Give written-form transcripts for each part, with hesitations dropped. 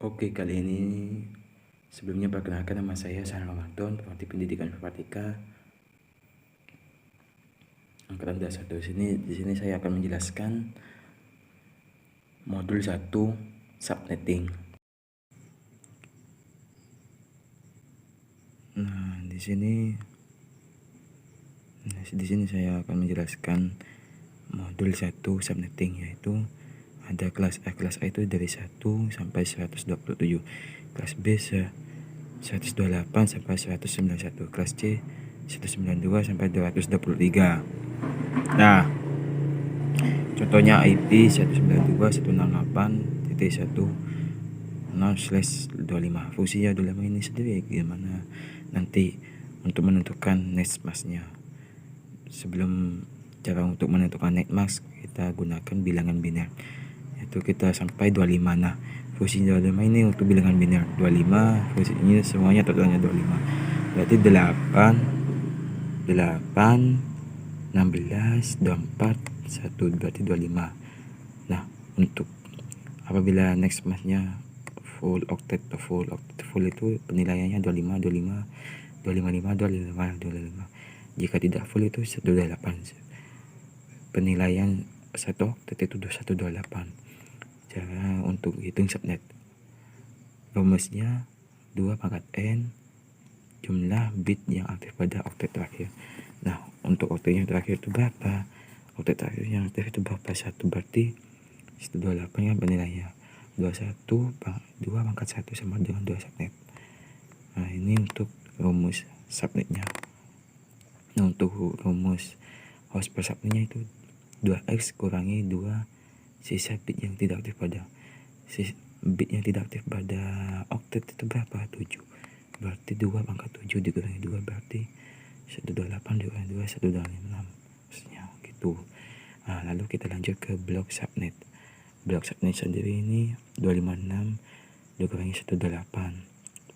Oke, kali ini sebelumnya perkenalkan, nama saya San Ramadan, pelatih pendidikan informatika angkatan 21. Di sini saya akan menjelaskan modul 1 subnetting. Nah, di sini saya akan menjelaskan modul 1 subnetting, yaitu ada kelas A. Kelas A itu dari 1 sampai 127, kelas B 128 sampai 191, kelas C 192 sampai 223. Nah, contohnya IP 192.168.10/25. Fungsinya 25 ini sendiri gimana nanti untuk menentukan net masknya. Sebelum cara untuk menentukan net mask, kita gunakan bilangan biner, yaitu kita sampai 25. Nah, fungsi 25 ini untuk bilangan biner 25, fungsinya semuanya totalnya 25. Berarti 8 16 24 1, berarti 25. Nah, untuk apabila next masknya full octet full itu penilaiannya 25 25 255 255. Jika tidak full itu 128. Penilaian 1 octet itu 128. Cara untuk hitung subnet, rumusnya 2 pangkat n jumlah bit yang aktif pada oktet terakhir. Nah, untuk oktet yang terakhir itu berapa? Oktet terakhir yang aktif itu berapa? 1, berarti 128 yang penilaiannya 2 pangkat 1 sama dengan 2 subnet. Nah, ini untuk rumus subnetnya. Nah, untuk rumus host per subnetnya itu 2x kurangi 2 sisa bit yang tidak aktif pada oktet itu berapa? 7. Berarti 2 pangkat 7 dikurangi 2, berarti 128 dikurangi 2 126. Maksudnya gitu. Nah, lalu kita lanjut ke blok subnet. Blok subnet sendiri ini 256 dikurangi 128.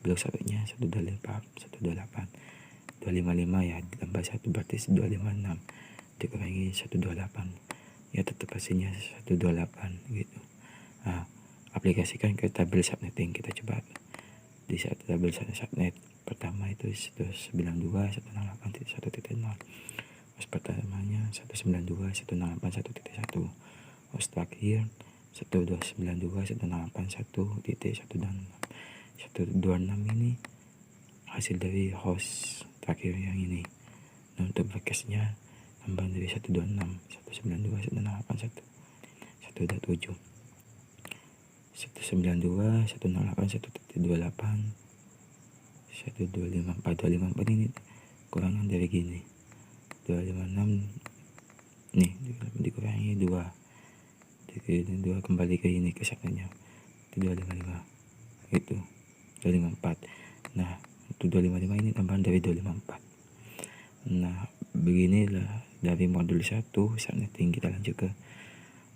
Blok subnetnya 128 255 ya, ditambah 1 berarti 256 dikurangi 128. Ya, tetap hasilnya 128 gitu. Nah, aplikasikan ke tabel subnetting. Kita coba di tabel subnet pertama itu 192.168.1.0. host pertamanya 192.168.1.1. host terakhir 192.168.1.126. Ini hasil dari host terakhir yang ini. Nah, untuk broadcastnya tambah dari 126 192.168.1.7 192 108 1.28 125 4 ini kurangan dari gini 256 nih dikurangi 2 kembali ke ini ke subnetnya 255 itu 254. Nah, untuk 255 ini tambahan dari 254. Nah, beginilah dari modul 1 subnetting. Kita lanjut ke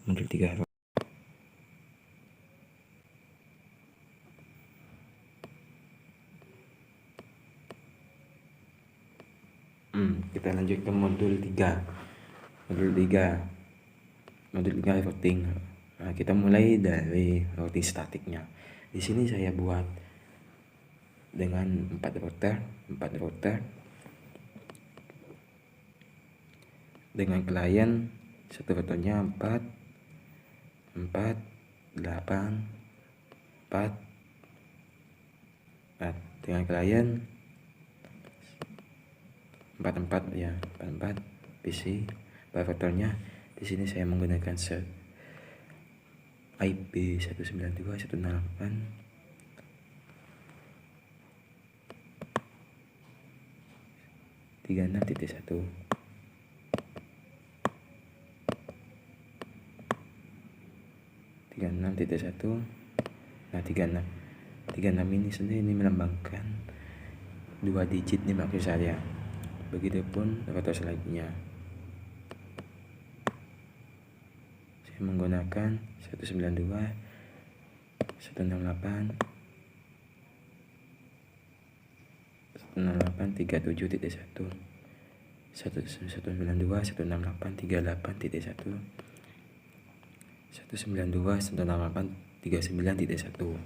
modul 3. Kita lanjut ke modul 3. Modul 3 routing. Nah, kita mulai dari routing statiknya. Di sini saya buat dengan 4 router dengan klien. Satu routernya 4 8 4. Nah, dengan klien 44 ya, 44 PC. Routernya di sini saya menggunakan set IP 192.168 36.1 36.1. Nah, 36 ini sendiri ini melambangkan 2 digit nih maksud saya. Begitupun router selanjutnya. Saya menggunakan 192 168 168.37.1 192 168.38.1 192 168.39.1.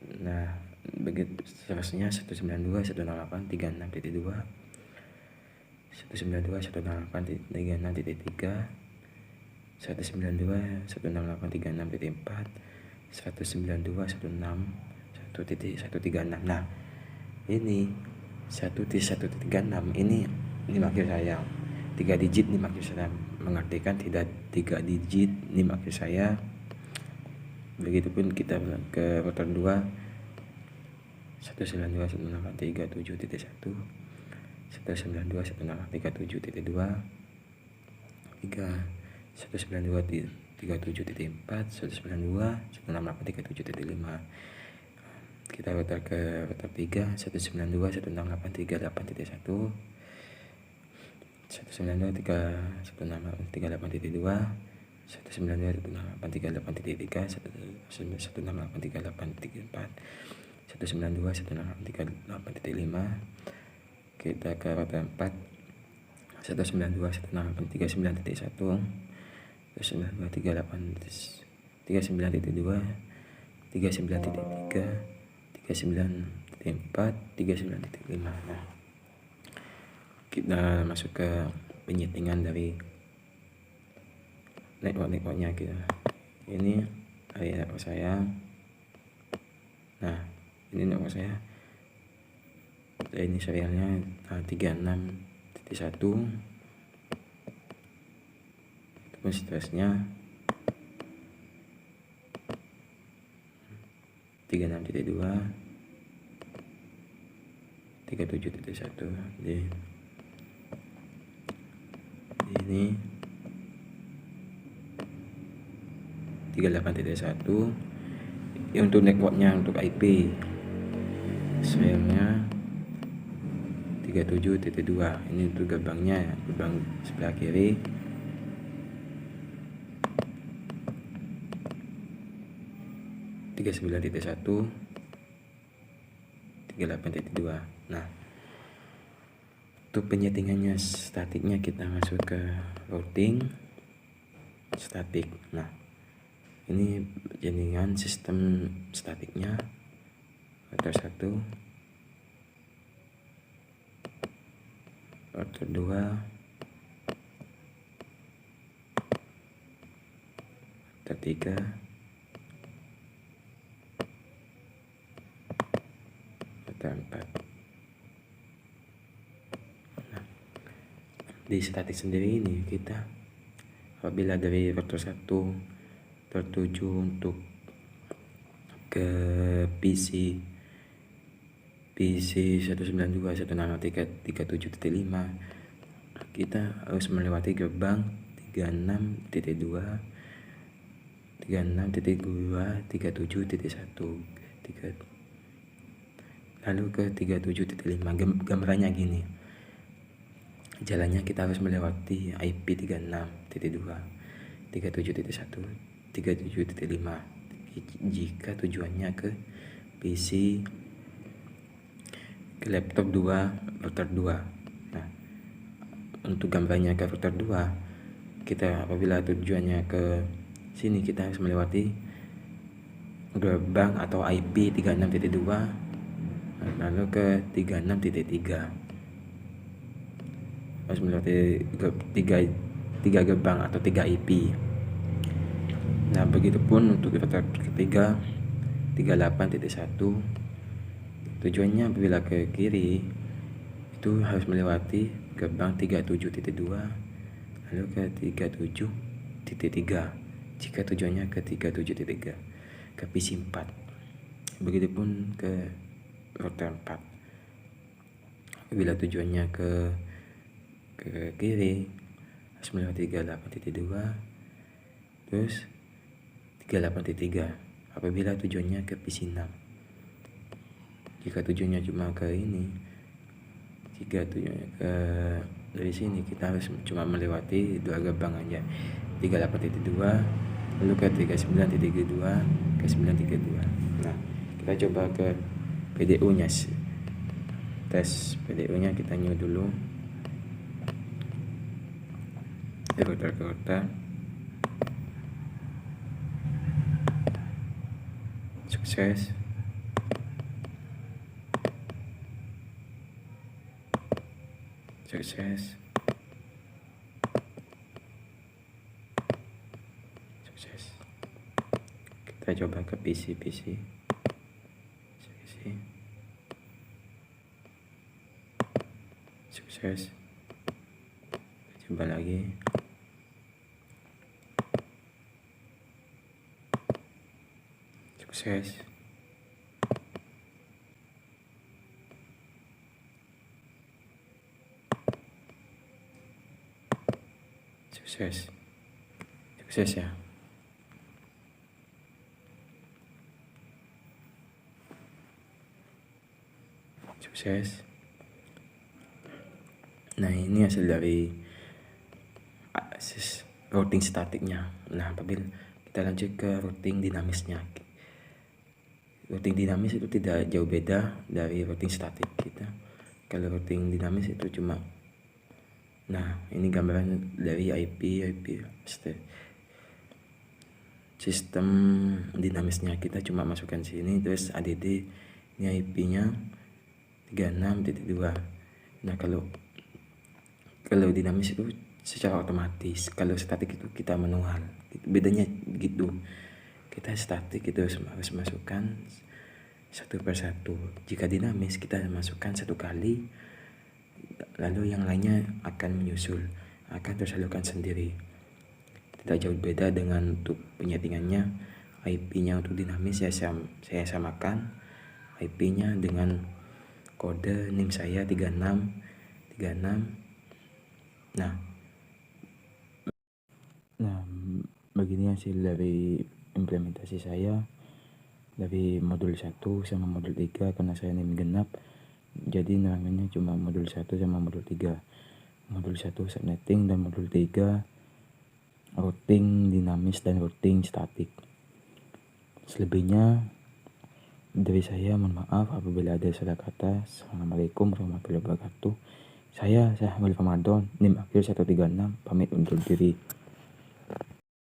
Nah, begitu seterusnya 192 108 36.2, 192 108 36.3, 192 168 36.4, 192 161.136. Nah, ini 1.136 ini maksud saya 3 digit, ini maksud saya mengartikan tidak 3 digit, ini maksud saya. Begitupun kita ke router 2 192 168 37.1, 192 168 37.2, 192 37.4, 192 168 37.5. Kita router ke router 3 192 168 38.1, 192 168 38.2, 192 168 38.3, 168 38.4, 192 168 38.5. Kita ke router 4 192 168 39.1, 192 38 39.2, 39.3, 39.4, 39.5. Nah, kita masuk ke penyetingan dari networknya kita. Ini dari network saya. Nah, ini network saya. Ini serialnya 36.1. Terus seterusnya 36.2, 37.1. Ini 38.1. Untuk networknya, untuk IP sayangnya 37.2. Ini untuk gerbangnya, gerbang sebelah kiri. Tiga 39.1, 38.2. Nah, untuk penyetingannya statiknya kita masuk ke routing statik. Nah, ini jaringan sistem statiknya router 1, router 2, router 3, router 4. Nah, di statik sendiri ini kita apabila dari router 1 tertuju untuk ke PC 192 168 37.5, kita harus melewati gerbang 36.2, 36.2, 37.1, lalu ke 37.5. Gambarannya gini, jalannya kita harus melewati IP 36.2, 37.1, 37.5 jika tujuannya ke PC, ke laptop 2, router 2. Nah, untuk gambarnya ke router 2, kita apabila tujuannya ke sini, kita harus melewati gerbang atau IP 36.2 lalu ke 36.3. Harus melewati 3 gerbang atau 3 IP. Nah, begitupun untuk router ketiga 38.1. Tujuannya apabila ke kiri itu harus melewati gerbang 37.2 lalu ke 37.3 jika tujuannya ke 37.3 ke PC 4. Begitupun ke router 4 apabila tujuannya ke kiri harus melewati 38.2 terus 38.3 apabila tujuannya ke PC 6. Jika tujuannya cuma ke ini, jika tujuannya ke dari sini, kita harus cuma melewati 2 gerbang aja, 38.2 lalu ke 39.2 ke 9.2. Nah, kita coba ke PDU nya, tes PDU nya kita new dulu router sukses. Sukses. Sukses. Kita coba ke PC. Sukses. Coba lagi. Sukses. Sukses. Sukses ya. Sukses. Nah, ini hasil dari routing statiknya. Nah, apabila kita lanjut ke routing dinamisnya. Routing dinamis itu tidak jauh beda dari routing statik kita. Kalau routing dinamis itu cuma, nah ini gambaran dari IP sistem dinamisnya. Kita cuma masukkan sini, terus add ini IP-nya 36.2. Nah, kalau dinamis itu secara otomatis, kalau statik itu kita manual. Bedanya gitu. Kita statik itu harus masukkan satu per satu. Jika dinamis kita masukkan satu kali, lalu yang lainnya akan menyusul, akan tersalurkan sendiri. Tidak jauh beda dengan untuk penyetingannya. IP-nya untuk dinamis saya samakan IP-nya dengan kode NIM saya 36. Nah, begini hasil dari implementasi saya dari modul 1 sama modul 3. Karena saya NIM genap, jadi namanya cuma modul 1 sama modul 3. Modul 1 subnetting dan modul 3 routing dinamis dan routing statik. Selebihnya dari saya mohon maaf apabila ada salah kata. Assalamualaikum warahmatullahi wabarakatuh. Saya Mulif Ramadan, NIM akhir 136, pamit undur diri.